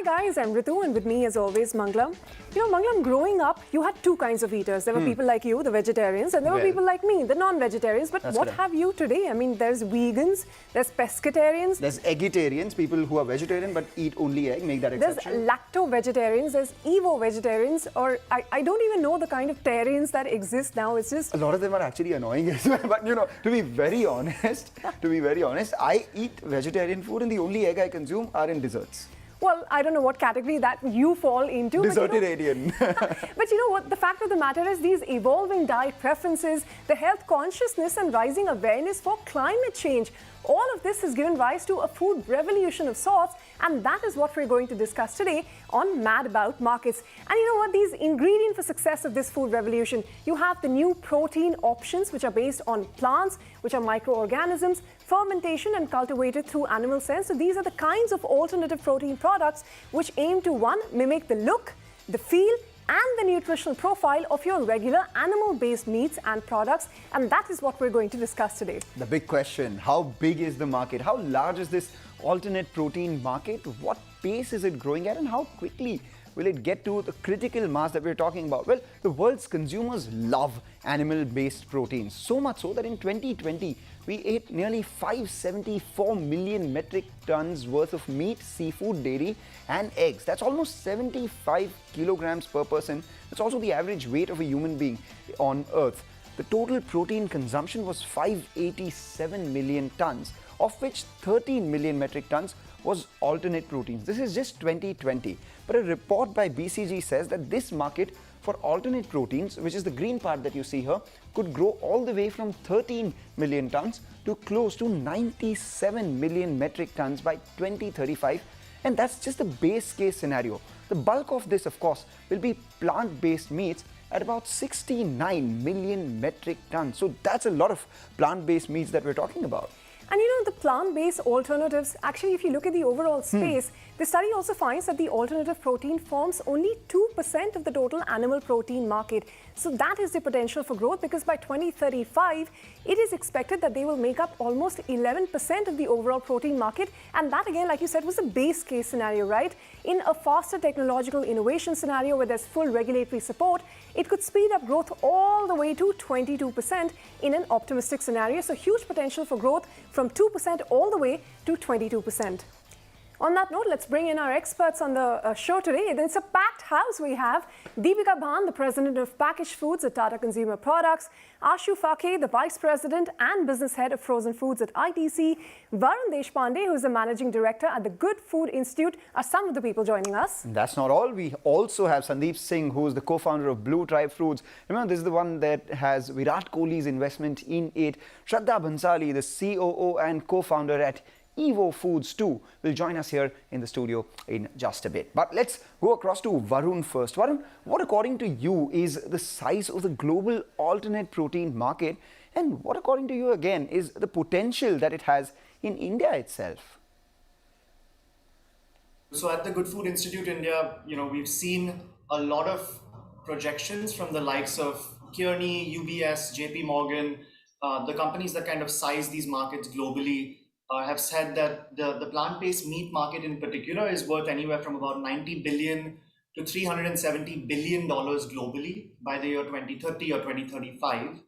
Hi guys, I'm Ritu and with me as always Manglam. You know Manglam, growing up you had two kinds of eaters. There were people like you, the vegetarians, and there were people like me, the non-vegetarians. But what have you today? I mean, there's vegans, there's pescatarians. There's eggitarians, people who are vegetarian but eat only egg, make that exception. There's lacto-vegetarians, there's evo-vegetarians, or I don't even know the kind of tarians that exist now. It's just... A lot of them are actually annoying as well. But you know, to be very honest, I eat vegetarian food and the only egg I consume are in desserts. Well, I don't know what category that you fall into. Desertarian. But you know what? The fact of the matter is these evolving diet preferences, the health consciousness and rising awareness for climate change, all of this has given rise to a food revolution of sorts, and that is what we're going to discuss today on Mad About Markets. And you know what? These ingredients for success of this food revolution, you have the new protein options which are based on plants, which are microorganisms, fermentation and cultivated through animal cells. So these are the kinds of alternative protein products which aim to, one, mimic the look, the feel, and the nutritional profile of your regular animal-based meats and products. And that is what we're going to discuss today. The big question, how big is the market? How large is this alternate protein market? What pace is it growing at and how quickly will it get to the critical mass that we're talking about? Well, the world's consumers love animal-based proteins, so much so that in 2020, we ate nearly 574 million metric tons worth of meat, seafood, dairy and eggs. That's almost 75 kilograms per person. That's also the average weight of a human being on Earth. The total protein consumption was 587 million tons, of which 13 million metric tons was alternate proteins. This is just 2020. But a report by BCG says that this market for alternate proteins, which is the green part that you see here, could grow all the way from 13 million tons to close to 97 million metric tons by 2035. And that's just the base case scenario. The bulk of this, of course, will be plant-based meats at about 69 million metric tons. So that's a lot of plant-based meats that we're talking about. And you know, the plant-based alternatives, actually, if you look at the overall space, the study also finds that the alternative protein forms only 2% of the total animal protein market. So that is the potential for growth, because by 2035, it is expected that they will make up almost 11% of the overall protein market. And that, again, like you said, was a base case scenario, right? In a faster technological innovation scenario where there's full regulatory support, it could speed up growth all the way to 22% in an optimistic scenario. So huge potential for growth from 2% all the way to 22%. On that note, let's bring in our experts on the show today. It's a packed house. We have Deepika Bhan, the President of Packaged Foods at Tata Consumer Products, Ashu Phake, the Vice President and Business Head of Frozen Foods at ITC, Varun Deshpande, who is the Managing Director at the Good Food Institute, are some of the people joining us. That's not all. We also have Sandeep Singh, who is the co-founder of Blue Tribe Foods. Remember, this is the one that has Virat Kohli's investment in it. Shraddha Bhansali, the COO and co-founder at Evo Foods too, will join us here in the studio in just a bit. But let's go across to Varun first. Varun, what according to you is the size of the global alternate protein market, and what according to you again is the potential that it has in India itself? So at the Good Food Institute India, we've seen a lot of projections from the likes of Kearney, UBS, JP Morgan, the companies that kind of size these markets globally. Have said that the plant-based meat market in particular is worth anywhere from about $90 billion to $370 billion globally by the year 2030 or 2035,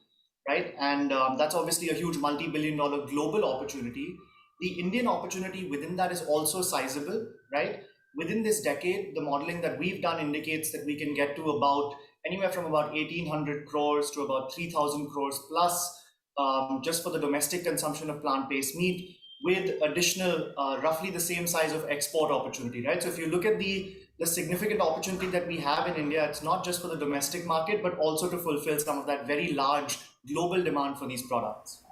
right? And that's obviously a huge multi-billion-dollar global opportunity. The Indian opportunity within that is also sizable, right? Within this decade, the modeling that we've done indicates that we can get to about anywhere from about 1,800 crores to about 3,000 crores plus just for the domestic consumption of plant-based meat, with additional roughly the same size of export opportunity, right? So if you look at the significant opportunity that we have in India, it's not just for the domestic market, but also to fulfill some of that very large global demand for these products.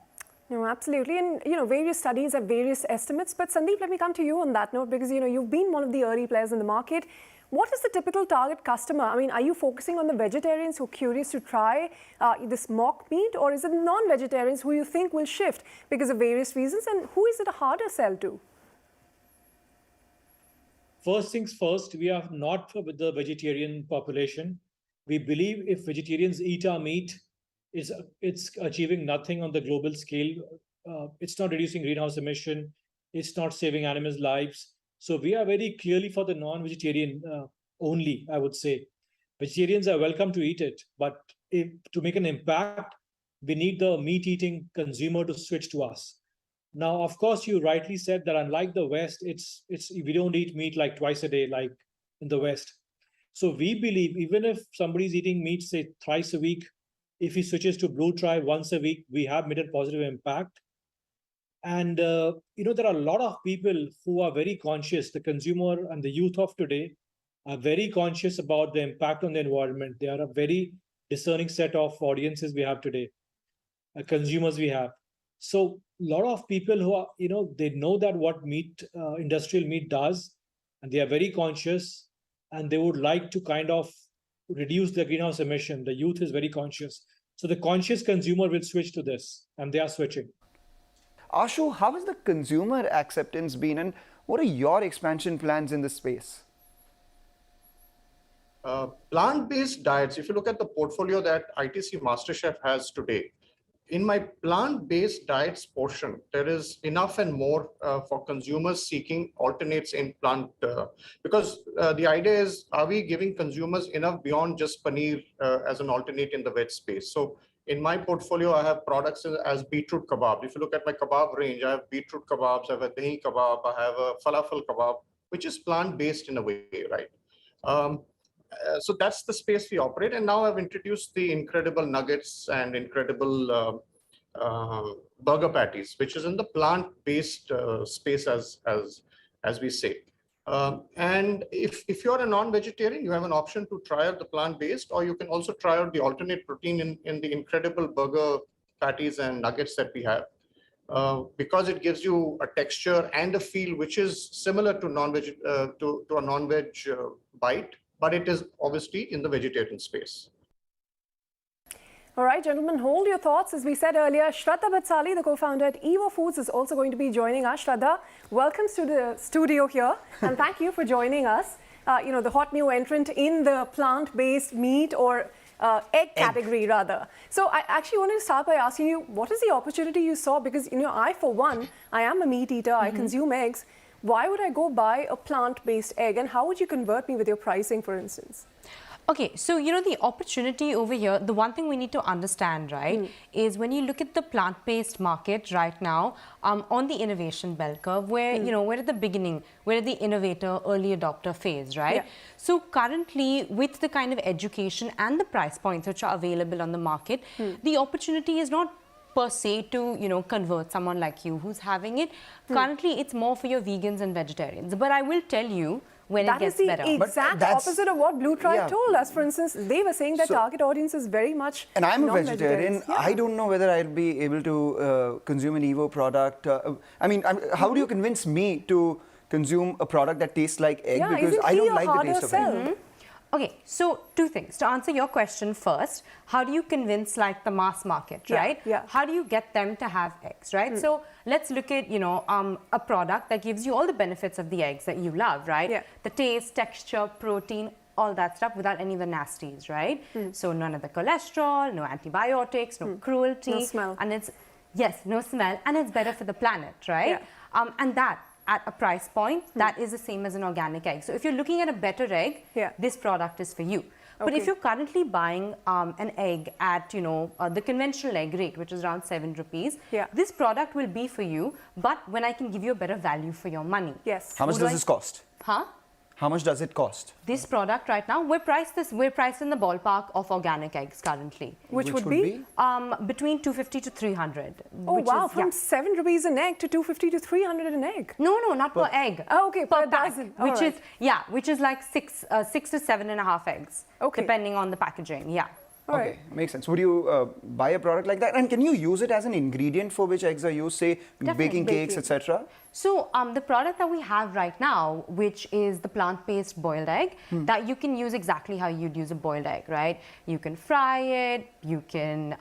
No, absolutely. And, various studies have various estimates. But Sandeep, let me come to you on that note, because, you've been one of the early players in the market. What is the typical target customer? I mean, are you focusing on the vegetarians who are curious to try this mock meat, or is it non-vegetarians who you think will shift because of various reasons? And who is it a harder sell to? First things first, we are not with the vegetarian population. We believe if vegetarians eat our meat, it's achieving nothing on the global scale. It's not reducing greenhouse emission. It's not saving animals' lives. So we are very clearly for the non-vegetarian only, I would say. Vegetarians are welcome to eat it, but to make an impact, we need the meat-eating consumer to switch to us. Now, of course, you rightly said that unlike the West, we don't eat meat like twice a day, like in the West. So we believe even if somebody's eating meat, say thrice a week, if he switches to Blue Try once a week, we have made a positive impact. And there are a lot of people who are very conscious. The consumer and the youth of today are very conscious about the impact on the environment. They are a very discerning set of audiences we have today, consumers we have. So a lot of people who are, they know that what industrial meat does, and they are very conscious, and they would like to kind of reduce the greenhouse emission. The youth is very conscious. So the conscious consumer will switch to this, and they are switching. Ashu, how has the consumer acceptance been, and what are your expansion plans in this space? Plant-based diets, if you look at the portfolio that ITC MasterChef has today, in my plant-based diets portion, there is enough and more for consumers seeking alternates in plant, because the idea is, are we giving consumers enough beyond just paneer as an alternate in the veg space? So in my portfolio, I have products as beetroot kebab. If you look at my kebab range, I have beetroot kebabs, I have a dahi kebab, I have a falafel kebab, which is plant-based in a way, right? So that's the space we operate. And now I've introduced the incredible nuggets and incredible burger patties, which is in the plant-based space as we say. And if you're a non-vegetarian, you have an option to try out the plant-based, or you can also try out the alternate protein in the incredible burger patties and nuggets that we have. Because it gives you a texture and a feel which is similar to to a non-veg bite, but it is obviously in the vegetarian space. All right, gentlemen, hold your thoughts. As we said earlier, Shraddha Bhatsali, the co-founder at Evo Foods, is also going to be joining us. Shraddha, welcome to the studio here, and thank you for joining us. The hot new entrant in the plant-based meat or egg category, rather. So I actually wanted to start by asking you, what is the opportunity you saw? Because, I, for one, I am a meat eater. I consume eggs. Why would I go buy a plant-based egg, and how would you convert me with your pricing, for instance? Okay, so the opportunity over here, the one thing we need to understand, right, is when you look at the plant-based market right now, on the innovation bell curve, where, we're at the beginning, we're at the innovator, early adopter phase, right? Yeah. So currently, with the kind of education and the price points which are available on the market, the opportunity is not per se to, convert someone like you who's having it. Currently, it's more for your vegans and vegetarians. But I will tell you, when it gets better. That is the exact opposite of what Blue Tribe told us. For instance, they were saying that target audience is very much and I'm a vegetarian. Yeah. I don't know whether I'll be able to consume an Evo product. How do you convince me to consume a product that tastes like egg? Because I don't like the taste of egg. Okay, so two things. To answer your question first, how do you convince like the mass market, right? Yeah. How do you get them to have eggs, right? So let's look at, a product that gives you all the benefits of the eggs that you love, right? Yeah. The taste, texture, protein, all that stuff without any of the nasties, right? So none of the cholesterol, no antibiotics, no cruelty. No smell. And no smell, and it's better for the planet, right? Yeah. And that, at a price point, that is the same as an organic egg. So if you're looking at a better egg, this product is for you. Okay. But if you're currently buying an egg at, the conventional egg rate, which is around 7 rupees, this product will be for you, but when I can give you a better value for your money. Yes. How much does this cost? Huh? How much does it cost? This product right now, we're priced in the ballpark of organic eggs currently. Which would be? Between 250 to 300. Oh, wow. From 7 rupees an egg to 250 to 300 an egg. No, not per egg. Oh, okay, per dozen. Which is like 6 to 7.5 eggs. Okay. Depending on the packaging, Okay, makes sense. Would you buy a product like that? And can you use it as an ingredient for which eggs are used, say, baking cakes, etc.? So the product that we have right now, which is the plant-based boiled egg, that you can use exactly how you'd use a boiled egg, right? You can fry it, you can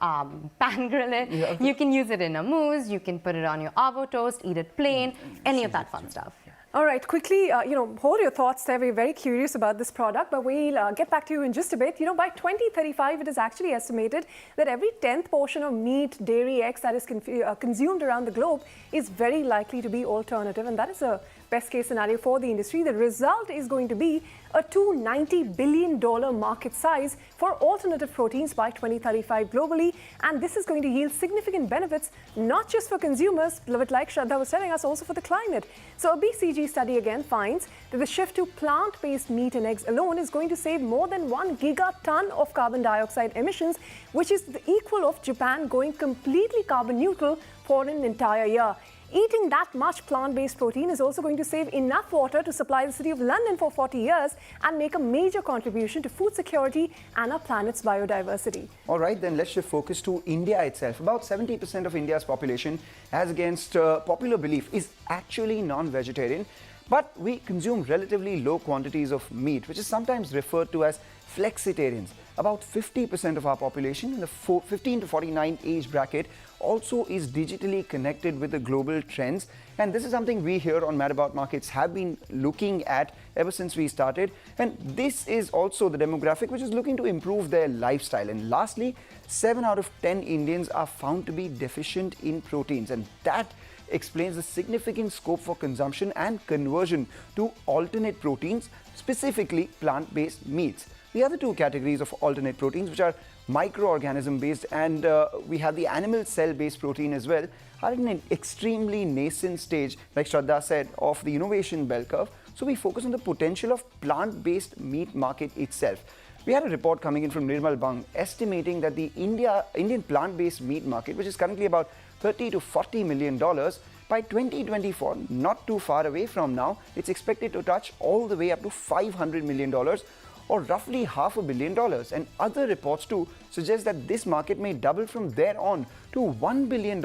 pan grill it, you can use it in a mousse, you can put it on your avo toast, eat it plain, any of that fun stuff. All right, quickly, hold your thoughts there. We're very curious about this product, but we'll get back to you in just a bit. By 2035, it is actually estimated that every 10th portion of meat, dairy, eggs that is consumed around the globe is very likely to be alternative, and that is a best case scenario for the industry. The result is going to be a $290 billion market size for alternative proteins by 2035 globally, and this is going to yield significant benefits, not just for consumers, but like Shraddha was telling us, also for the climate. So a BCG study again finds that the shift to plant-based meat and eggs alone is going to save more than 1 gigaton of carbon dioxide emissions, which is the equal of Japan going completely carbon neutral for an entire year. Eating that much plant-based protein is also going to save enough water to supply the city of London for 40 years and make a major contribution to food security and our planet's biodiversity. All right, then let's shift focus to India itself. About 70% of India's population, as against popular belief, is actually non-vegetarian. But we consume relatively low quantities of meat, which is sometimes referred to as flexitarians. About 50% of our population in the 15 to 49 age bracket also is digitally connected with the global trends. And this is something we here on Mad About Markets have been looking at ever since we started. And this is also the demographic which is looking to improve their lifestyle. And lastly, 7 out of 10 Indians are found to be deficient in proteins. And that explains the significant scope for consumption and conversion to alternate proteins, specifically plant-based meats. The other two categories of alternate proteins, which are microorganism based and we have the animal cell based protein as well, are in an extremely nascent stage, like Shraddha said, of the innovation bell curve. So we focus on the potential of plant-based meat market itself. We had a report coming in from Nirmal Bang estimating that the Indian plant-based meat market, which is currently about $30 to $40 million, by 2024, not too far away from now, it's expected to touch all the way up to $500 million, or roughly $500 million. And other reports too suggest that this market may double from there on to $1 billion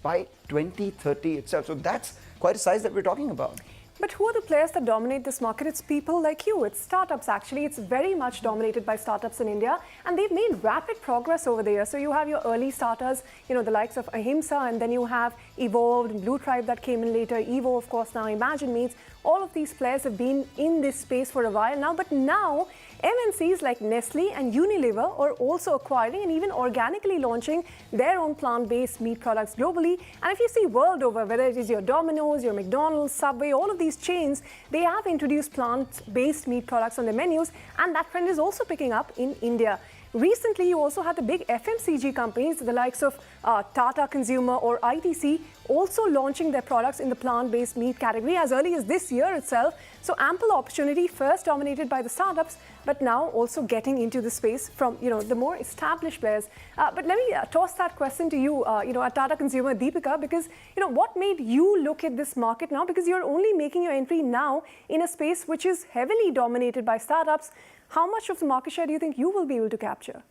by 2030 itself. So that's quite a size that we're talking about. But who are the players that dominate this market? It's people like you. It's startups, actually. It's very much dominated by startups in India, and they've made rapid progress over the years. So you have your early starters, the likes of Ahimsa, and then you have Evolved and Blue Tribe that came in later. Evo, of course, now Imagine Meats. All of these players have been in this space for a while now, but now MNCs like Nestle and Unilever are also acquiring and even organically launching their own plant-based meat products globally. And if you see world over, whether it is your Domino's, your McDonald's, Subway, all of these chains, they have introduced plant-based meat products on their menus, and that trend is also picking up in India. Recently, you also had the big FMCG companies, the likes of Tata Consumer or ITC, also launching their products in the plant-based meat category as early as this year itself. So ample opportunity, first dominated by the startups, but now also getting into the space from the more established players. But let me toss that question to you, at Tata Consumer, Deepika, because what made you look at this market now? Because you're only making your entry now in a space which is heavily dominated by startups. How much of the market share do you think you will be able to capture?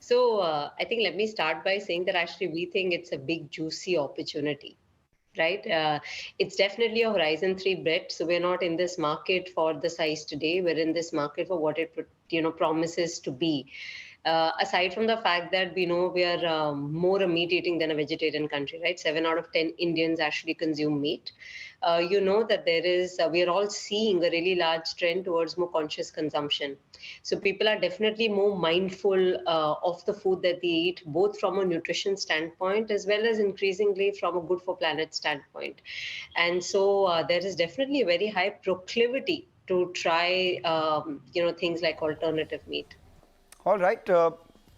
So I think let me start by saying that actually we think it's a big, juicy opportunity, right? It's definitely a Horizon 3 bet. So we're not in this market for the size today. We're in this market for what it promises to be. Aside from the fact that we know we are more a meat eating than a vegetarian country, right? 7 out of 10 Indians actually consume meat. That there is, we are all seeing a really large trend towards more conscious consumption. So people are definitely more mindful of the food that they eat, both from a nutrition standpoint, as well as increasingly from a good for planet standpoint. And so there is definitely a very high proclivity to try, things like alternative meat. All right,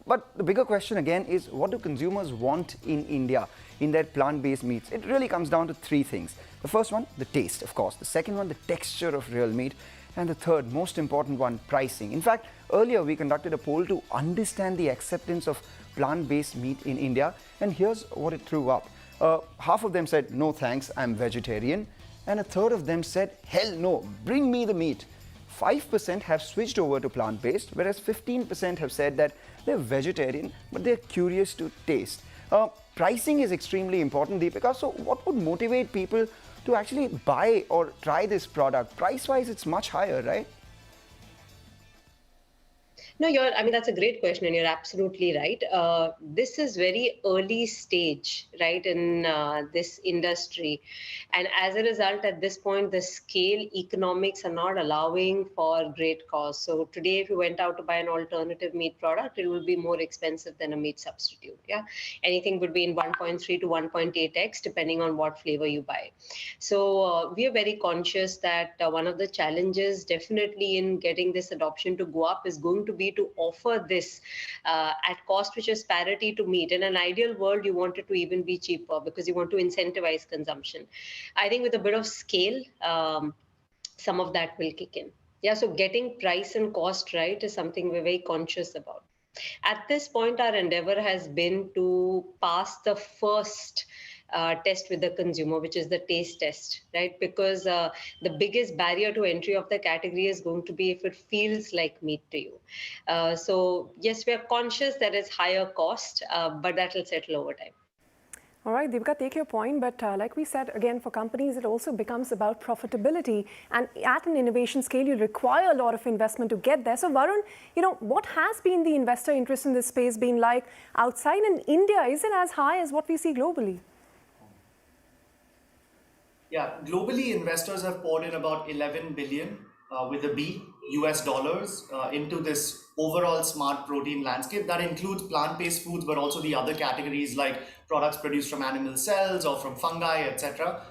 but the bigger question again is, what do consumers want in India in their plant-based meats? It really comes down to 3 things. The first one, the taste, of course. The second one, the texture of real meat. And the third, most important one, pricing. In fact, earlier we conducted a poll to understand the acceptance of plant-based meat in India. And here's what it threw up. Half of them said, no thanks, I'm vegetarian. And a third of them said, hell no, bring me the meat. 5% have switched over to plant-based, whereas 15% have said that they're vegetarian, but they're curious to taste. Pricing is extremely important, Deepika. So what would motivate people to actually buy or try this product? Price-wise, it's much higher, right? No, I mean, that's a great question, and you're absolutely right. This is very early stage, right, in this industry. And as a result, at this point, the scale economics are not allowing for great costs. So today, if you went out to buy an alternative meat product, it will be more expensive than a meat substitute. Yeah, anything between 1.3 to 1.8x, depending on what flavor you buy. So we are very conscious that one of the challenges definitely in getting this adoption to go up is going to be to offer this at cost which is parity to meat. In an ideal world, you want it to even be cheaper because you want to incentivize consumption. I think with a bit of scale, some of that will kick in. Yeah, so getting price and cost right is something we're very conscious about. At this point, our endeavor has been to pass the first test with the consumer, which is the taste test, right? Because the biggest barrier to entry of the category is going to be if it feels like meat to you. So yes, we are conscious that it's higher cost, but that will settle over time. All right, Deepika, take your point, but like we said, again, for companies, it also becomes about profitability. And at an innovation scale, you require a lot of investment to get there. So Varun, what has been the investor interest in this space been like outside in India? Is it as high as what we see globally? Yeah, globally, investors have poured in about 11 billion with a B US dollars into this overall smart protein landscape. That includes plant-based foods, but also the other categories like products produced from animal cells or from fungi, etc.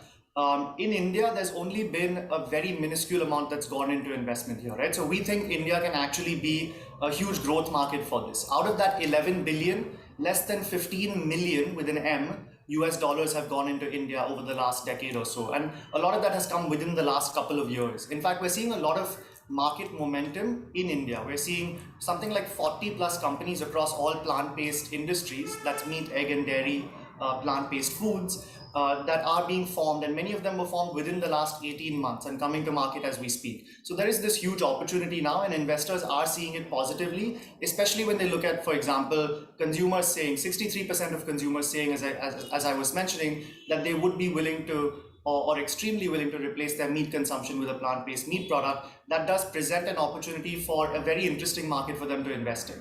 In India, there's only been a very minuscule amount that's gone into investment here, right? So we think India can actually be a huge growth market for this. Out of that 11 billion, less than 15 million with an M US dollars have gone into India over the last decade or so. And a lot of that has come within the last couple of years. In fact, we're seeing a lot of market momentum in India. We're seeing something like 40 plus companies across all plant-based industries, that's meat, egg and dairy, plant-based foods, that are being formed, and many of them were formed within the last 18 months and coming to market as we speak. So there is this huge opportunity now, and investors are seeing it positively, especially when they look at, for example, consumers saying, 63% of consumers saying, as I was mentioning, that they would be willing to or extremely willing to replace their meat consumption with a plant-based meat product. That does present an opportunity for a very interesting market for them to invest in.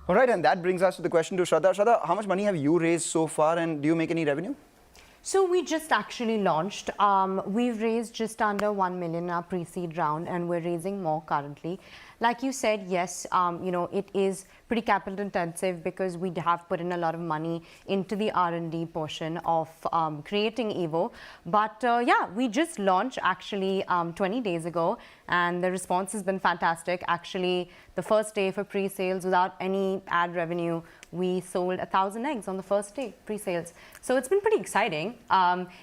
All right, and that brings us to the question to Shraddha. Shraddha, how much money have you raised so far, and do you make any revenue? So we just actually launched. We've raised just under 1 million in our pre-seed round, and we're raising more currently. Like you said, yes, it is pretty capital intensive because we have put in a lot of money into the R&D portion of creating Evo. But yeah, we just launched actually 20 days ago, and the response has been fantastic. Actually, the first day for pre-sales without any ad revenue, we sold 1,000 eggs on the first day, pre-sales. So it's been pretty exciting.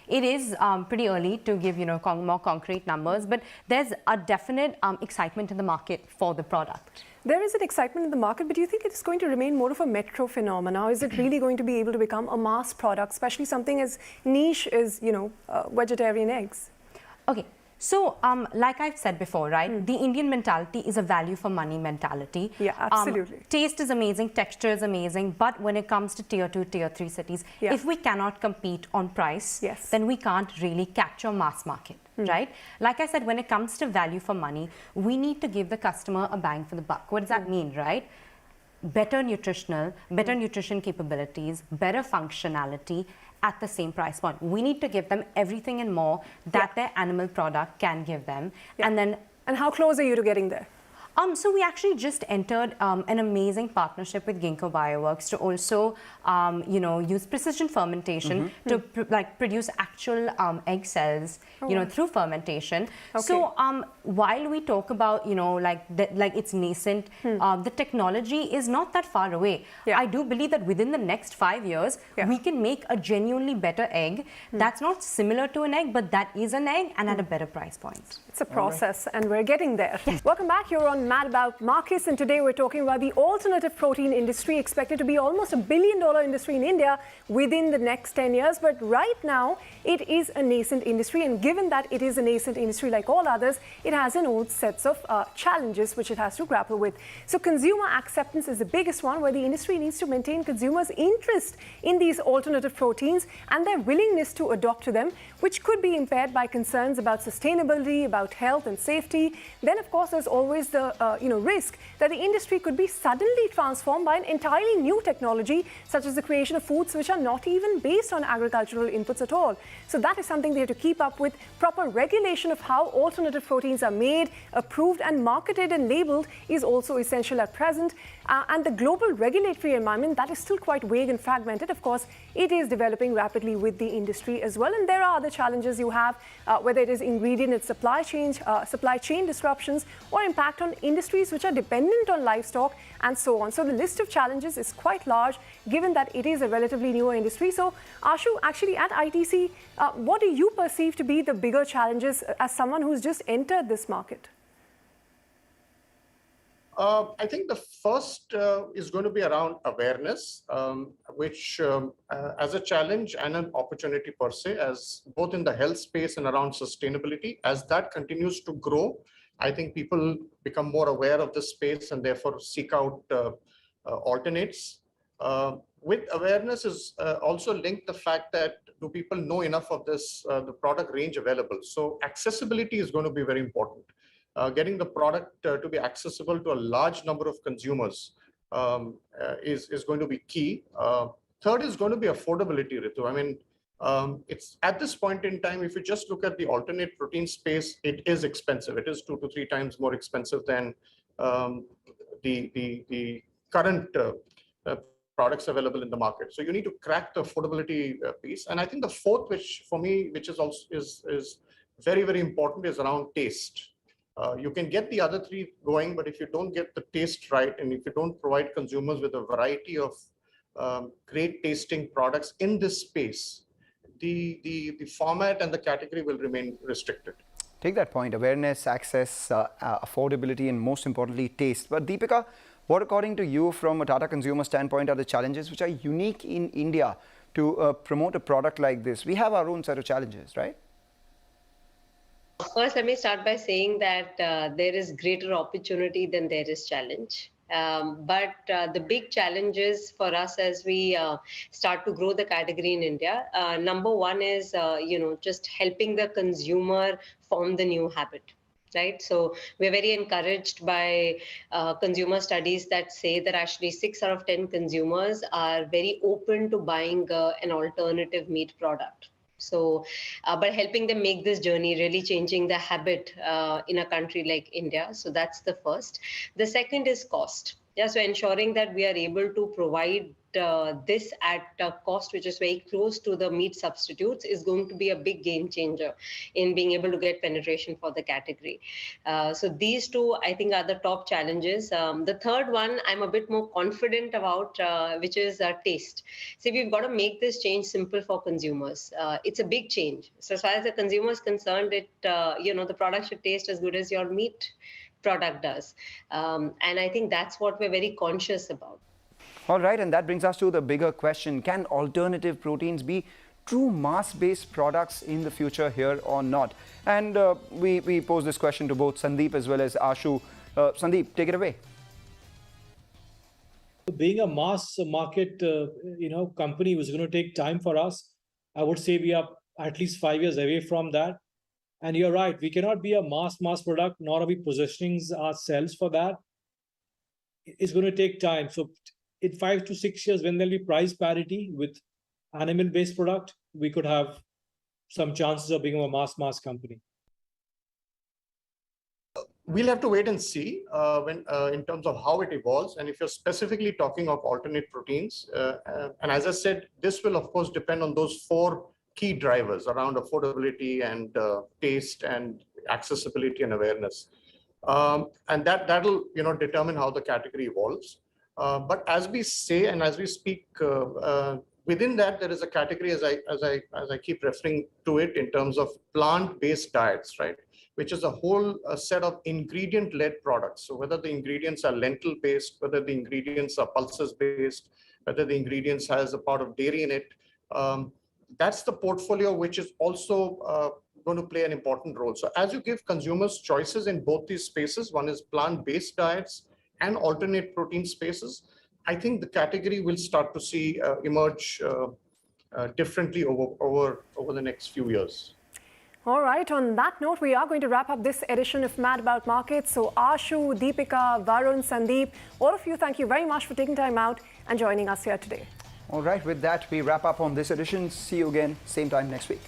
It is pretty early to give more concrete numbers, but there's a definite excitement in the market for the product. There is an excitement in the market, but do you think it's going to remain more of a metro phenomenon? Is it really going to be able to become a mass product, especially something as niche as, vegetarian eggs? Okay. So, like I've said before, right, the Indian mentality is a value for money mentality. Yeah, absolutely. Taste is amazing, texture is amazing, but when it comes to tier 2, tier 3 cities, if we cannot compete on price, then we can't really capture mass market, right? Like I said, when it comes to value for money, we need to give the customer a bang for the buck. What does that mean, right? Better nutrition capabilities, better functionality, at the same price point. We need to give them everything and more that their animal product can give them. And how close are you to getting there? So we actually just entered an amazing partnership with Ginkgo Bioworks to also, use precision fermentation to produce actual egg cells, through fermentation. Okay. So while we talk about, it's nascent, the technology is not that far away. I do believe that within the next 5 years, we can make a genuinely better egg that's not similar to an egg, but that is an egg and at a better price point. It's a process, and we're getting there. Welcome back. You're on Mad About Markets, and today we're talking about the alternative protein industry, expected to be almost $1 billion industry in India within the next 10 years. But right now, it is a nascent industry, and given that it is a nascent industry like all others, it has its own sets of challenges which it has to grapple with. So consumer acceptance is the biggest one, where the industry needs to maintain consumers' interest in these alternative proteins and their willingness to adopt to them, which could be impaired by concerns about sustainability, about health and safety. Then, of course, there's always the risk that the industry could be suddenly transformed by an entirely new technology, such as the creation of foods which are not even based on agricultural inputs at all. So that is something they have to keep up with. Proper regulation of how alternative proteins are made, approved and marketed and labeled is also essential at present. And the global regulatory environment, that is still quite vague and fragmented. Of course, it is developing rapidly with the industry as well. And there are other challenges you have, whether it is ingredient and supply chain disruptions or impact on industries which are dependent on livestock and so on. So the list of challenges is quite large, given that it is a relatively newer industry. So Ashu, actually at ITC, what do you perceive to be the bigger challenges as someone who's just entered this market? I think the first is going to be around awareness, which as a challenge and an opportunity per se, as both in the health space and around sustainability. As that continues to grow, I think people become more aware of the space and therefore seek out alternates. With awareness is also linked the fact that do people know enough of this, the product range available? So accessibility is going to be very important. Getting the product to be accessible to a large number of consumers is going to be key. Third is going to be affordability, Ritu. I mean, it's at this point in time, if you just look at the alternate protein space, it is expensive. It is 2 to 3 times more expensive than the current products available in the market. So you need to crack the affordability piece. And I think the fourth, which for me, which is also is very, very important, is around taste. You can get the other 3 going, but if you don't get the taste right, and if you don't provide consumers with a variety of great tasting products in this space, the format and the category will remain restricted. Take that point: awareness, access, affordability, and most importantly, taste. But Deepika, what according to you, from a Tata consumer standpoint, are the challenges which are unique in India to promote a product like this? We have our own set of challenges, right? First, let me start by saying that there is greater opportunity than there is challenge. But the big challenges for us as we start to grow the category in India, number one is, just helping the consumer form the new habit. Right. So we're very encouraged by consumer studies that say that actually 6 out of 10 consumers are very open to buying an alternative meat product. So, but helping them make this journey, really changing the habit in a country like India. So that's the first. The second is cost. Yeah, so ensuring that we are able to provide this at a cost which is very close to the meat substitutes is going to be a big game changer in being able to get penetration for the category. So these 2, I think, are the top challenges. The third one I'm a bit more confident about, which is taste. See, we've got to make this change simple for consumers. It's a big change. So as far as the consumer is concerned, the product should taste as good as your meat product does. And I think that's what we're very conscious about. All right, and that brings us to the bigger question: can alternative proteins be true mass-based products in the future here or not? And we pose this question to both Sandeep as well as Ashu. Sandeep, take it away. Being a mass market, company was going to take time for us. I would say we are at least 5 years away from that. And you're right, we cannot be a mass product, nor are we positioning ourselves for that. It's going to take time. So in 5 to 6 years, when there'll be price parity with animal-based product, we could have some chances of being a mass company. We'll have to wait and see when in terms of how it evolves. And if you're specifically talking of alternate proteins, and as I said, this will of course depend on those 4 key drivers around affordability and taste and accessibility and awareness. And that'll determine how the category evolves. But as we say and as we speak, within that there is a category, as I keep referring to it, in terms of plant-based diets, right? Which is a whole set of ingredient-led products. So whether the ingredients are lentil-based, whether the ingredients are pulses-based, whether the ingredients has a part of dairy in it, that's the portfolio which is also going to play an important role. So as you give consumers choices in both these spaces, one is plant-based diets and alternate protein spaces, I think the category will start to see emerge differently over the next few years. All right, on that note, we are going to wrap up this edition of Mad About Markets. So Ashu, Deepika, Varun, Sandeep, all of you, thank you very much for taking time out and joining us here today. All right, with that, we wrap up on this edition. See you again, same time next week.